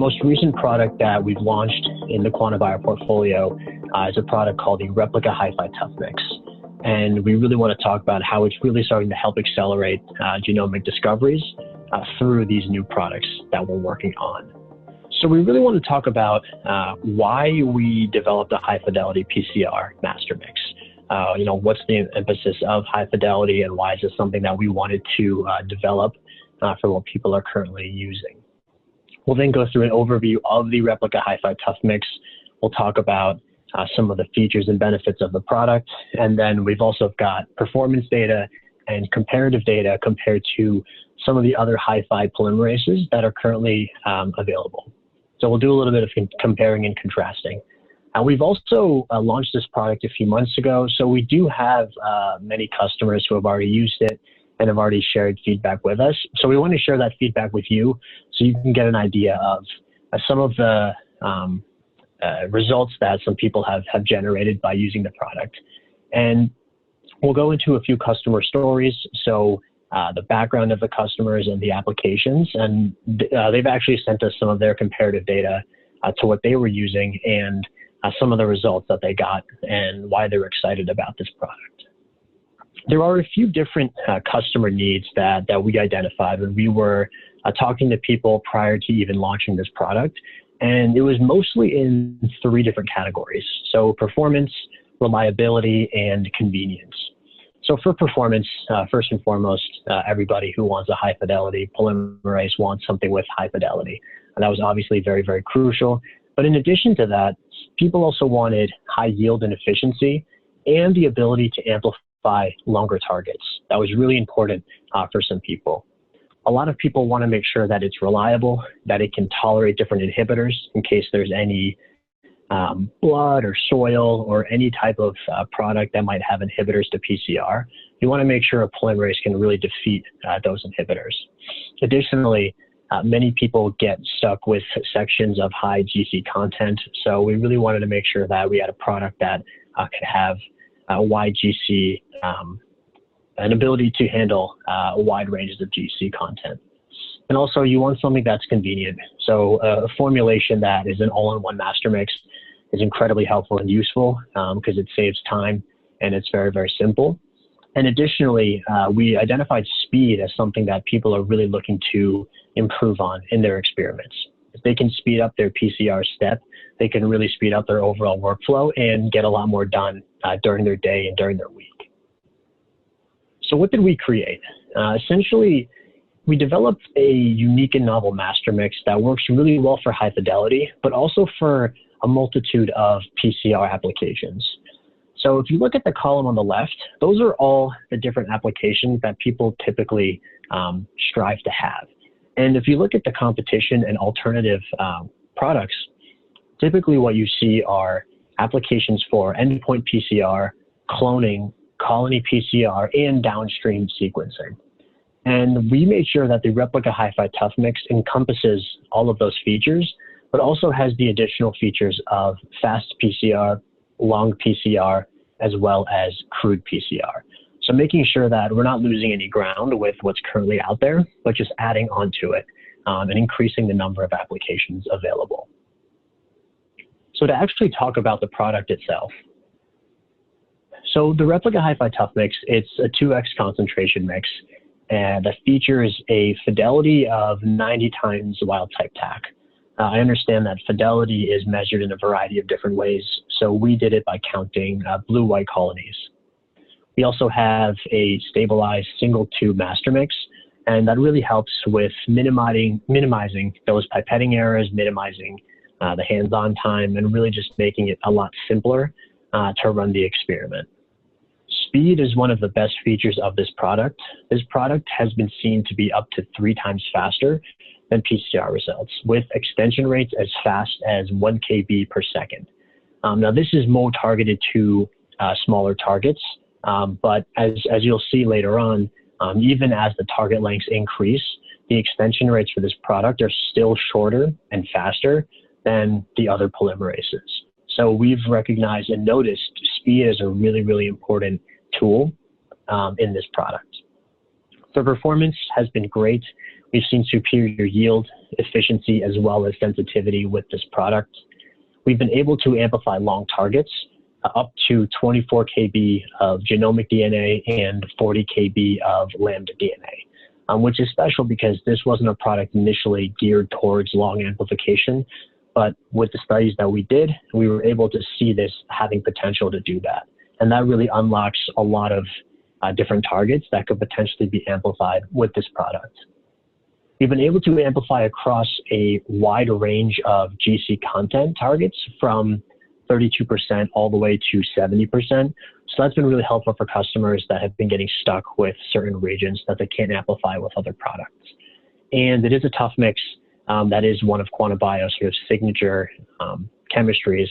most recent product that we've launched in the QuantiBio portfolio is a product called the repliQa HiFi ToughMix. And we really want to talk about how it's really starting to help accelerate genomic discoveries through these new products that we're working on. So we really want to talk about why we developed a high-fidelity PCR master mix. What's the emphasis of high fidelity, and why is this something that we wanted to develop for what people are currently using? We'll then go through an overview of the repliQa HiFi ToughMix. We'll talk about some of the features and benefits of the product, and then we've also got performance data and comparative data compared to some of the other HiFi polymerases that are currently available. So we'll do a little bit of comparing and contrasting. We've also launched this product a few months ago, so we do have many customers who have already used it and have already shared feedback with us. So we want to share that feedback with you so you can get an idea of some of the results that some people have generated by using the product. And we'll go into a few customer stories, so the background of the customers and the applications, and they've actually sent us some of their comparative data to what they were using and some of the results that they got and why they're excited about this product. There are a few different customer needs that we identified when we were talking to people prior to even launching this product, and it was mostly in 3 different categories. So performance, reliability, and convenience. So for performance, first and foremost, everybody who wants a high fidelity polymerase wants something with high fidelity. And that was obviously very, very crucial. But in addition to that, people also wanted high yield and efficiency and the ability to amplify longer targets. That was really important for some people. A lot of people want to make sure that it's reliable, that it can tolerate different inhibitors in case there's any blood or soil or any type of product that might have inhibitors to PCR. You want to make sure a polymerase can really defeat those inhibitors. Additionally, many people get stuck with sections of high GC content, so we really wanted to make sure that we had a product that could have wide GC, an ability to handle wide ranges of GC content. And also, you want something that's convenient. So a formulation that is an all-in-one master mix is incredibly helpful and useful because it saves time and it's very, very simple. And additionally, we identified speed as something that people are really looking to improve on in their experiments. If they can speed up their PCR step, they can really speed up their overall workflow and get a lot more done during their day and during their week. So what did we create? Essentially, we developed a unique and novel master mix that works really well for high fidelity, but also for a multitude of PCR applications. So if you look at the column on the left, those are all the different applications that people typically strive to have. And if you look at the competition and alternative products, typically what you see are applications for endpoint PCR, cloning, colony PCR, and downstream sequencing. And we made sure that the repliQa HiFi ToughMix encompasses all of those features, but also has the additional features of fast PCR, long PCR, as well as crude PCR. So making sure that we're not losing any ground with what's currently out there, but just adding onto it and increasing the number of applications available. So to actually talk about the product itself. So the repliQa HiFi ToughMix, it's a 2x concentration mix, and that features a fidelity of 90 times wild type TAC. I understand that fidelity is measured in a variety of different ways, so we did it by counting blue-white colonies. We also have a stabilized single tube master mix, and that really helps with minimizing those pipetting errors, minimizing the hands-on time, and really just making it a lot simpler to run the experiment. Speed is one of the best features of this product. This product has been seen to be up to 3 times faster than PCR results, with extension rates as fast as 1 kb per second. Now, this is more targeted to smaller targets, but as you'll see later on, even as the target lengths increase, the extension rates for this product are still shorter and faster than the other polymerases. So we've recognized and noticed speed as a really, really important tool in this product. The performance has been great. We've seen superior yield, efficiency, as well as sensitivity with this product. We've been able to amplify long targets, up to 24 kb of genomic DNA and 40 kb of lambda DNA, which is special because this wasn't a product initially geared towards long amplification, but with the studies that we did, we were able to see this having potential to do that. And that really unlocks a lot of different targets that could potentially be amplified with this product. We've been able to amplify across a wide range of GC content targets from 32% all the way to 70%. So that's been really helpful for customers that have been getting stuck with certain regions that they can't amplify with other products. And it is a ToughMix that is one of QuantaBio's sort of signature chemistries.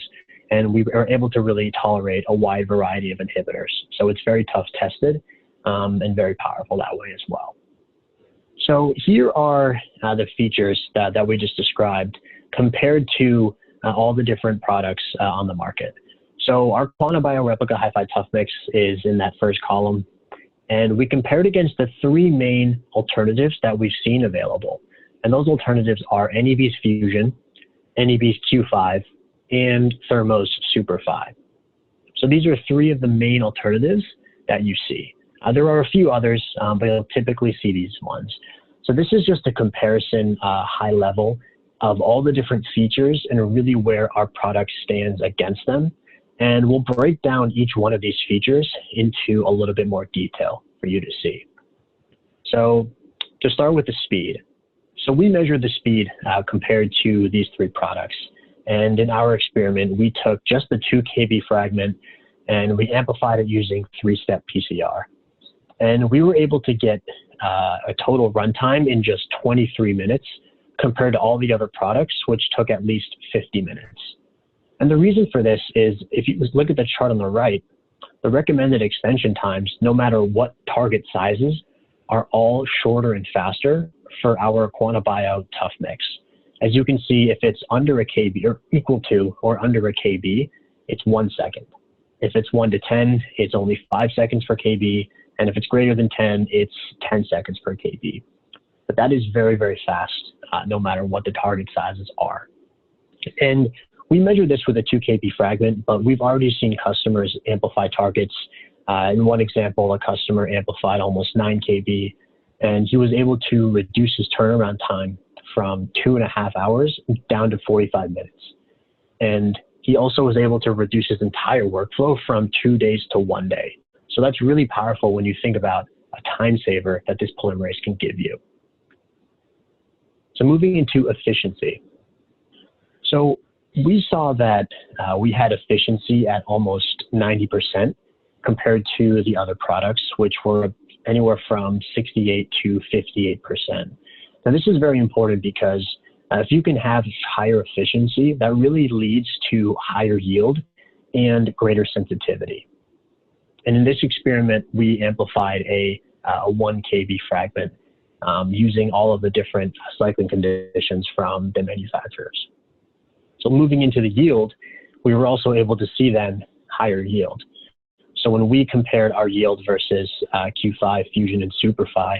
And we are able to really tolerate a wide variety of inhibitors. So it's very tough tested and very powerful that way as well. So here are the features that we just described compared to all the different products on the market. So our QuantaBio repliQa HiFi ToughMix is in that first column, and we compared against the three main alternatives that we've seen available. And those alternatives are NEB's Fusion, NEB's Q5, and Thermo's Super 5. So these are three of the main alternatives that you see. There are a few others, but you'll typically see these ones. So this is just a comparison, high level, of all the different features and really where our product stands against them. And we'll break down each one of these features into a little bit more detail for you to see. So to start with the speed. So we measured the speed compared to these three products. And in our experiment, we took just the 2 kb fragment and we amplified it using 3-step PCR. And we were able to get a total runtime in just 23 minutes compared to all the other products, which took at least 50 minutes. And the reason for this is, if you look at the chart on the right, the recommended extension times, no matter what target sizes, are all shorter and faster for our QuantaBio ToughMix. As you can see, if it's under a kb or equal to or under a kb, it's 1 second. If it's 1 to 10, it's only 5 seconds per kb. And if it's greater than 10, it's 10 seconds per kb. But that is very, very fast, no matter what the target sizes are. And we measured this with a 2 kb fragment, but we've already seen customers amplify targets. In one example, a customer amplified almost 9 kb, and he was able to reduce his turnaround time from 2.5 hours down to 45 minutes. And he also was able to reduce his entire workflow from 2 days to 1 day. So that's really powerful when you think about a time saver that this polymerase can give you. So moving into efficiency. So we saw that we had efficiency at almost 90% compared to the other products, which were anywhere from 68 to 58%. Now this is very important because if you can have higher efficiency, that really leads to higher yield and greater sensitivity. And in this experiment, we amplified a 1 kb fragment using all of the different cycling conditions from the manufacturers. So moving into the yield, we were also able to see then higher yield. So when we compared our yield versus Q5, Fusion, and Superfi,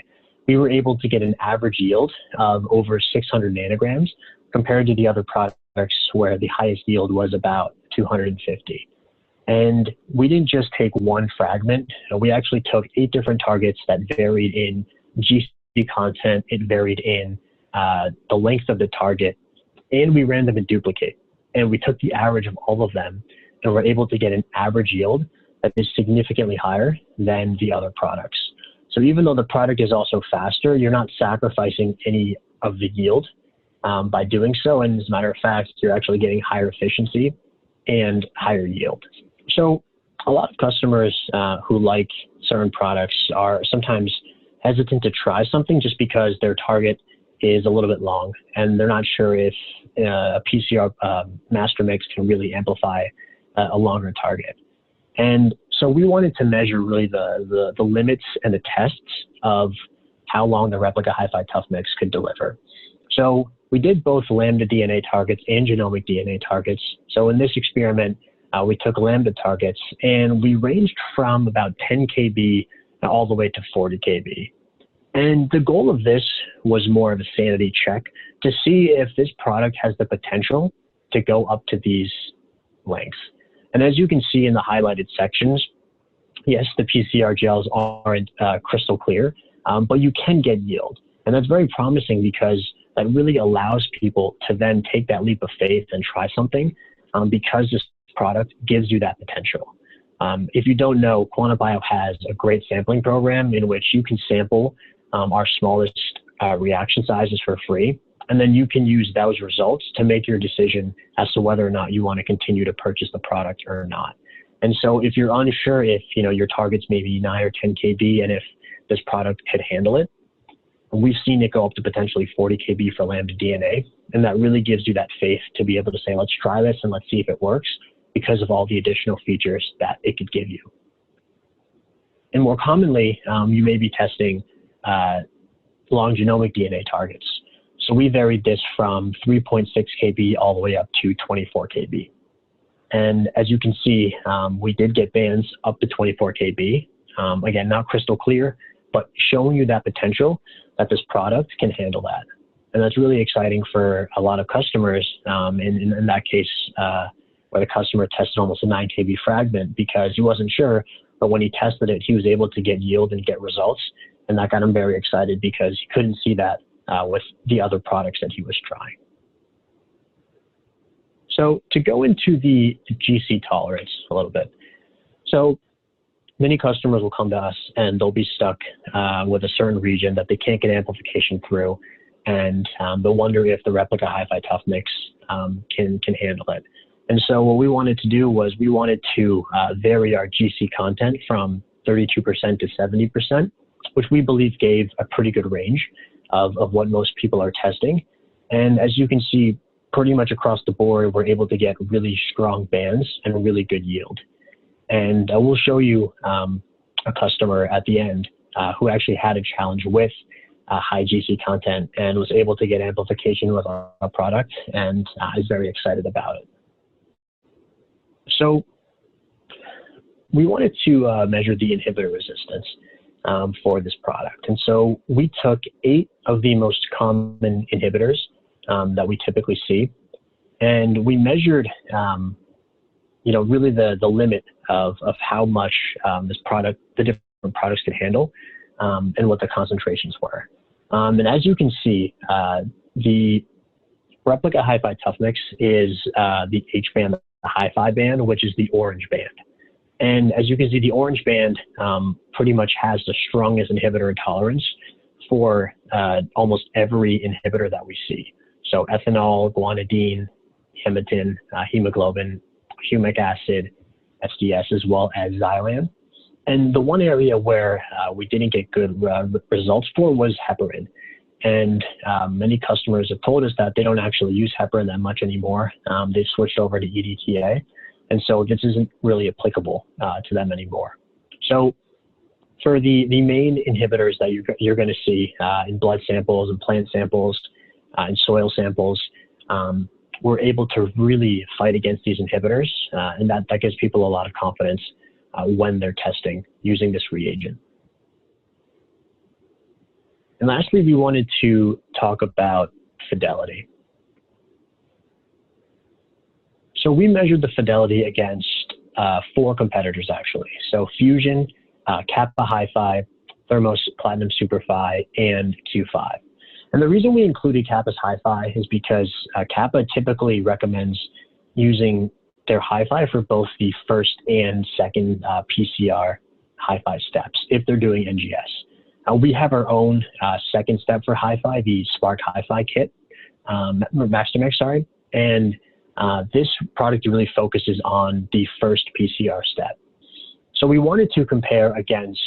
we were able to get an average yield of over 600 nanograms compared to the other products where the highest yield was about 250. And we didn't just take one fragment. We actually took 8 different targets that varied in GC content. It varied in the length of the target, and we ran them in duplicate. And we took the average of all of them, and we're able to get an average yield that is significantly higher than the other products. So even though the product is also faster, you're not sacrificing any of the yield by doing so. And as a matter of fact, you're actually getting higher efficiency and higher yield. So a lot of customers who like certain products are sometimes hesitant to try something just because their target is a little bit long and they're not sure if a PCR master mix can really amplify a longer target. And so we wanted to measure really the limits and the tests of how long the repliQa HiFi ToughMix could deliver. So we did both lambda DNA targets and genomic DNA targets. So in this experiment, we took lambda targets and we ranged from about 10 kb all the way to 40 kb. And the goal of this was more of a sanity check to see if this product has the potential to go up to these lengths. And as you can see in the highlighted sections, yes, the PCR gels aren't crystal clear, but you can get yield. And that's very promising because that really allows people to then take that leap of faith and try something because this product gives you that potential. If you don't know, QuantaBio has a great sampling program in which you can sample our smallest reaction sizes for free. And then you can use those results to make your decision as to whether or not you want to continue to purchase the product or not. And so if you're unsure if your target's maybe 9 or 10 kb and if this product could handle it, we've seen it go up to potentially 40 kb for lambda DNA. And that really gives you that faith to be able to say, let's try this and let's see if it works because of all the additional features that it could give you. And more commonly, you may be testing long genomic DNA targets. So we varied this from 3.6 kb all the way up to 24 kb. And as you can see, we did get bands up to 24 kb. Again, not crystal clear, but showing you that potential that this product can handle that. And that's really exciting for a lot of customers in that case, where the customer tested almost a 9 kb fragment because he wasn't sure, but when he tested it, he was able to get yield and get results. And that got him very excited because he couldn't see that with the other products that he was trying. So to go into the GC tolerance a little bit. So many customers will come to us and they'll be stuck with a certain region that they can't get amplification through. And they'll wonder if the repliQa HiFi ToughMix can handle it. And so what we wanted to do was we wanted to vary our GC content from 32% to 70%, which we believe gave a pretty good range of what most people are testing. And as you can see, pretty much across the board, we're able to get really strong bands and really good yield. And we'll show you a customer at the end who actually had a challenge with high GC content and was able to get amplification with our product and is very excited about it. So we wanted to measure the inhibitor resistance for this product. And so we took 8 of the most common inhibitors that we typically see, and we measured really the limit of how much the different products could handle and what the concentrations were. And as you can see, the repliQa HiFi ToughMix is the H band, the HiFi band, which is the orange band. And as you can see, the orange band pretty much has the strongest inhibitor tolerance for almost every inhibitor that we see. So ethanol, guanidine, hematin, hemoglobin, humic acid, SDS, as well as xylan. And the one area where we didn't get good results for was heparin. And many customers have told us that they don't actually use heparin that much anymore. They've switched over to EDTA. And so this isn't really applicable to them anymore. So for the main inhibitors that you're going to see in blood samples and plant samples and soil samples, we're able to really fight against these inhibitors. And that gives people a lot of confidence when they're testing using this reagent. And lastly, we wanted to talk about fidelity. So we measured the fidelity against 4 competitors, actually. So Fusion, Kappa HiFi, Thermos Platinum SuperFi, and Q5. And the reason we included Kappa's HiFi is because Kappa typically recommends using their HiFi for both the first and second PCR HiFi steps if they're doing NGS. We have our own second step for HiFi, the Spark HiFi kit, MasterMix, sorry. And this product really focuses on the first PCR step. So we wanted to compare against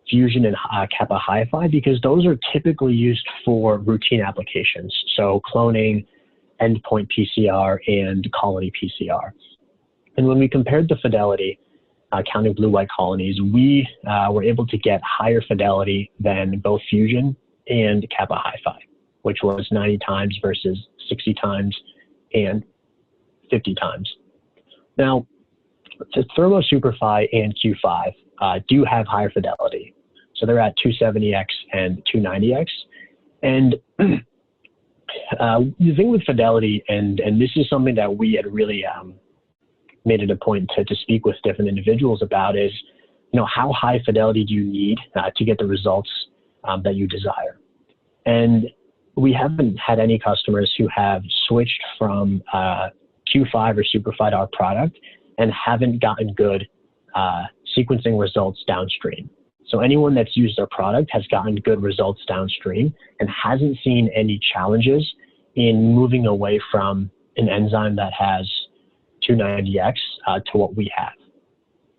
Fusion and Kappa HiFi because those are typically used for routine applications. So cloning, endpoint PCR, and colony PCR. And when we compared the fidelity, counting blue-white colonies, we were able to get higher fidelity than both Fusion and Kappa HiFi, which was 90 times versus 60 times and 50 times. Now, the Thermo SuperFi and Q5 do have higher fidelity, So they're at 270x and 290x. And the thing with fidelity, and this is something that we had really made it a point to speak with different individuals about, is, how high fidelity do you need to get the results that you desire? And we haven't had any customers who have switched from Q5 or Superfied, our product, and haven't gotten good sequencing results downstream. So anyone that's used our product has gotten good results downstream and hasn't seen any challenges in moving away from an enzyme that has 290x to what we have.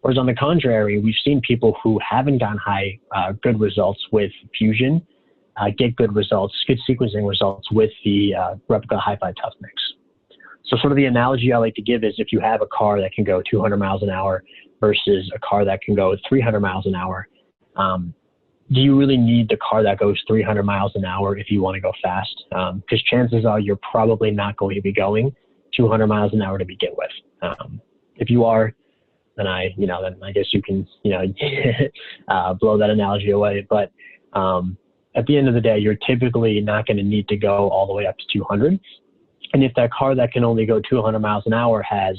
Whereas on the contrary, we've seen people who haven't gotten good results with Fusion get good results, good sequencing results with the repliQa HiFi ToughMix. So sort of the analogy I like to give is, if you have a car that can go 200 miles an hour versus a car that can go 300 miles an hour, do you really need the car that goes 300 miles an hour if you want to go fast? Because chances are you're probably not going to be going 200 miles an hour to begin with. If you are, then I guess you can, blow that analogy away. But at the end of the day, you're typically not going to need to go all the way up to 200. And if that car that can only go 200 miles an hour has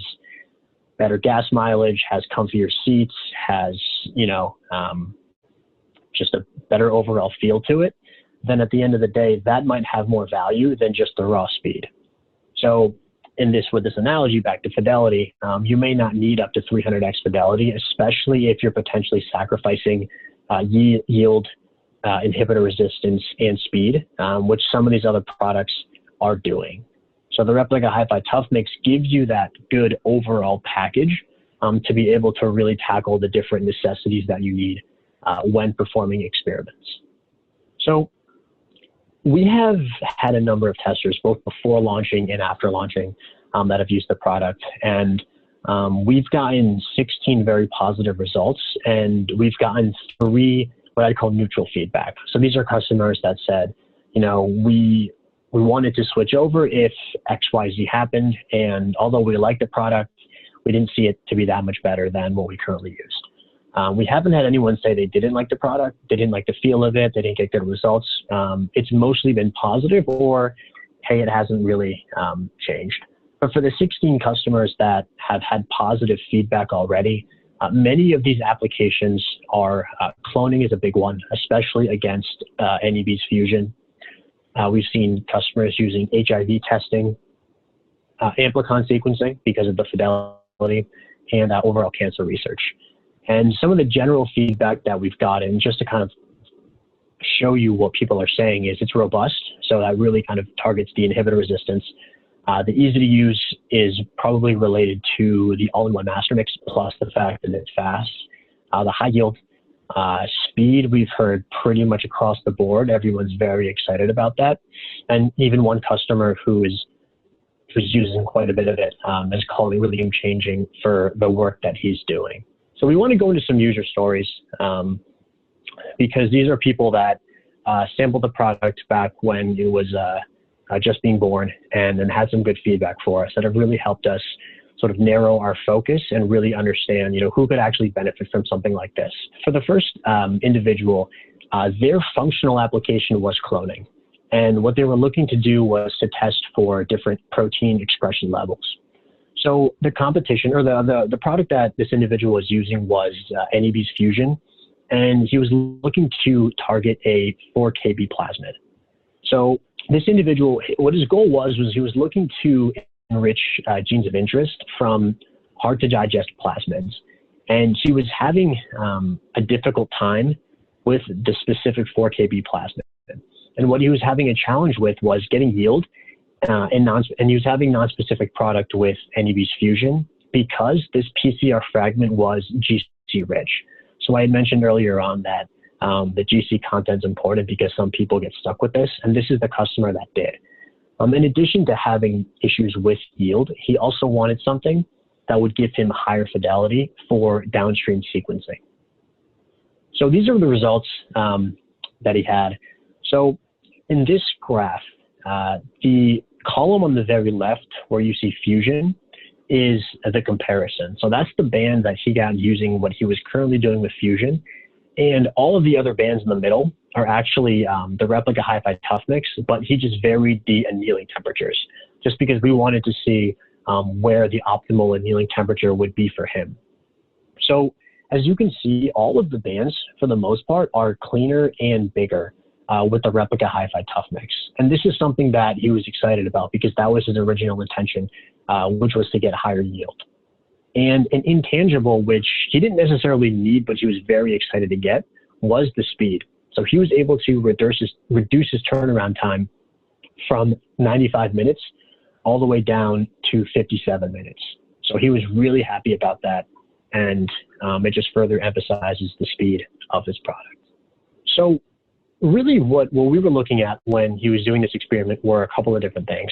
better gas mileage, has comfier seats, has, just a better overall feel to it, then at the end of the day, that might have more value than just the raw speed. So with this analogy back to fidelity, you may not need up to 300x fidelity, especially if you're potentially sacrificing yield, inhibitor resistance, and speed, which some of these other products are doing. So the repliQa HiFi ToughMix gives you that good overall package to be able to really tackle the different necessities that you need when performing experiments. So we have had a number of testers, both before launching and after launching, that have used the product. And we've gotten 16 very positive results, and we've gotten 3 what I'd call neutral feedback. So these are customers that said, we wanted to switch over if XYZ happened, and although we like the product, we didn't see it to be that much better than what we currently used. We haven't had anyone say they didn't like the product, they didn't like the feel of it, they didn't get good results. It's mostly been positive, or, hey, it hasn't really changed. But for the 16 customers that have had positive feedback already, many of these applications are cloning is a big one, especially against NEB's Fusion. We've seen customers using HIV testing, amplicon sequencing because of the fidelity, and overall cancer research. And some of the general feedback that we've gotten, just to kind of show you what people are saying, is it's robust. So that really kind of targets the inhibitor resistance. The easy to use is probably related to the all-in-one master mix, plus the fact that it's fast. The high yield speed, we've heard pretty much across the board. Everyone's very excited about that. And even one customer who's using quite a bit of it is calling it really game-changing for the work that he's doing. So we want to go into some user stories because these are people that sampled the product back when it was just being born, and then had some good feedback for us that have really helped us sort of narrow our focus and really understand, who could actually benefit from something like this. For the first individual, their functional application was cloning. And what they were looking to do was to test for different protein expression levels. So the competition, or the product that this individual was using, was NEB's Fusion, and he was looking to target a 4 kb plasmid. So this individual, what his goal was he was looking to enrich genes of interest from hard to digest plasmids. And he was having a difficult time with the specific 4 kb plasmid. And what he was having a challenge with was getting yield, and he was having non-specific product with NEB's Fusion because this PCR fragment was GC rich. So I had mentioned earlier on that the GC content is important because some people get stuck with this, and this is the customer that did. In addition to having issues with yield, he also wanted something that would give him higher fidelity for downstream sequencing. So these are the results that he had. So in this graph, the column on the very left where you see Fusion is the comparison. So that's the band that he got using what he was currently doing with Fusion. And all of the other bands in the middle are actually the repliQa HiFi ToughMix, but he just varied the annealing temperatures just because we wanted to see where the optimal annealing temperature would be for him. So as you can see, all of the bands, for the most part, are cleaner and bigger with the repliQa HiFi ToughMix. And this is something that he was excited about because that was his original intention, which was to get higher yield. And an intangible, which he didn't necessarily need, but he was very excited to get, was the speed. So he was able to reduce his turnaround time from 95 minutes all the way down to 57 minutes. So he was really happy about that. And it just further emphasizes the speed of his product. So really what we were looking at when he was doing this experiment were a couple of different things.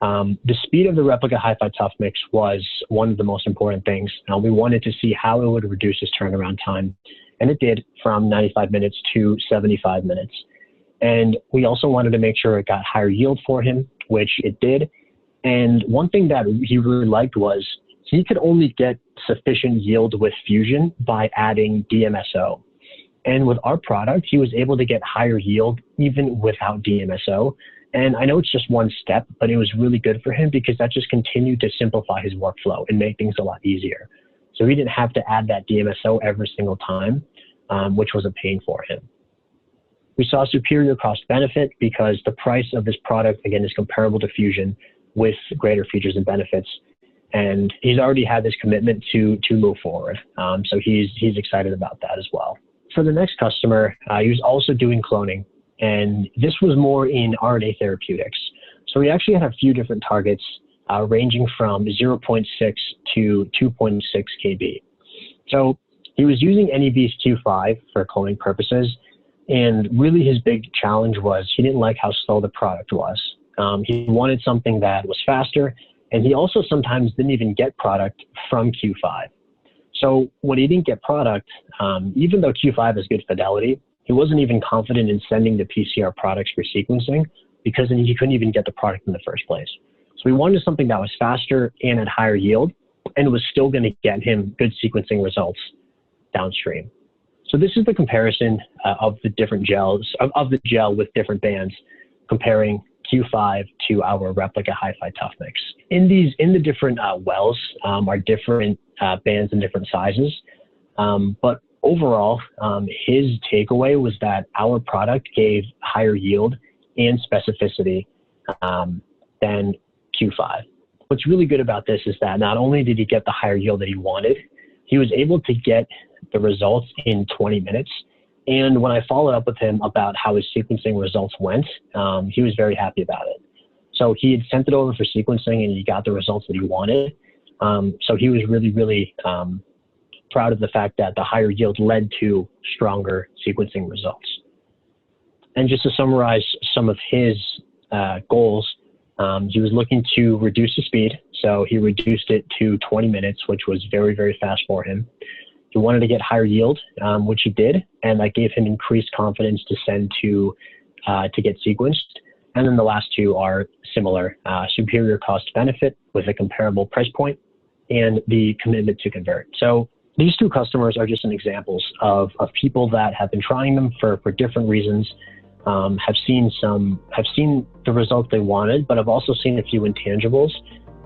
The speed of the repliQa HiFi ToughMix was one of the most important things. We wanted to see how it would reduce his turnaround time, and it did, from 95 minutes to 75 minutes. And we also wanted to make sure it got higher yield for him, which it did. And one thing that he really liked was he could only get sufficient yield with fusion by adding DMSO. And with our product, he was able to get higher yield even without DMSO. And I know it's just one step, but it was really good for him because that just continued to simplify his workflow and make things a lot easier. So he didn't have to add that DMSO every single time, which was a pain for him. We saw superior cost benefit because the price of this product, again, is comparable to Fusion with greater features and benefits. And he's already had this commitment to move forward. So he's excited about that as well. For the next customer, he was also doing cloning. And this was more in RNA therapeutics. So we actually had a few different targets ranging from 0.6 to 2.6 kb. So he was using NEB's Q5 for cloning purposes. And really his big challenge was he didn't like how slow the product was. He wanted something that was faster. And he also sometimes didn't even get product from Q5. So when he didn't get product, even though Q5 has good fidelity, he wasn't even confident in sending the PCR products for sequencing because then he couldn't even get the product in the first place. So we wanted something that was faster and at higher yield and was still going to get him good sequencing results downstream. So this is the comparison of the different gels, of the gel with different bands, comparing Q5 to our repliQa HiFi ToughMix. In the different wells are different bands and different sizes, but overall, his takeaway was that our product gave higher yield and specificity than Q5. What's really good about this is that not only did he get the higher yield that he wanted, he was able to get the results in 20 minutes. And when I followed up with him about how his sequencing results went, he was very happy about it. So he had sent it over for sequencing and he got the results that he wanted. So he was really, really proud of the fact that the higher yield led to stronger sequencing results. And just to summarize some of his goals, he was looking to reduce the speed. So he reduced it to 20 minutes, which was very, very fast for him. He wanted to get higher yield, which he did, and that gave him increased confidence to send to get sequenced. And then the last two are similar: superior cost benefit with a comparable price point, and the commitment to convert. So these two customers are just some examples of people that have been trying them for different reasons, have seen the results they wanted, but have also seen a few intangibles,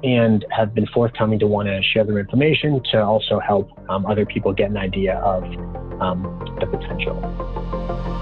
and have been forthcoming to want to share their information to also help other people get an idea of the potential.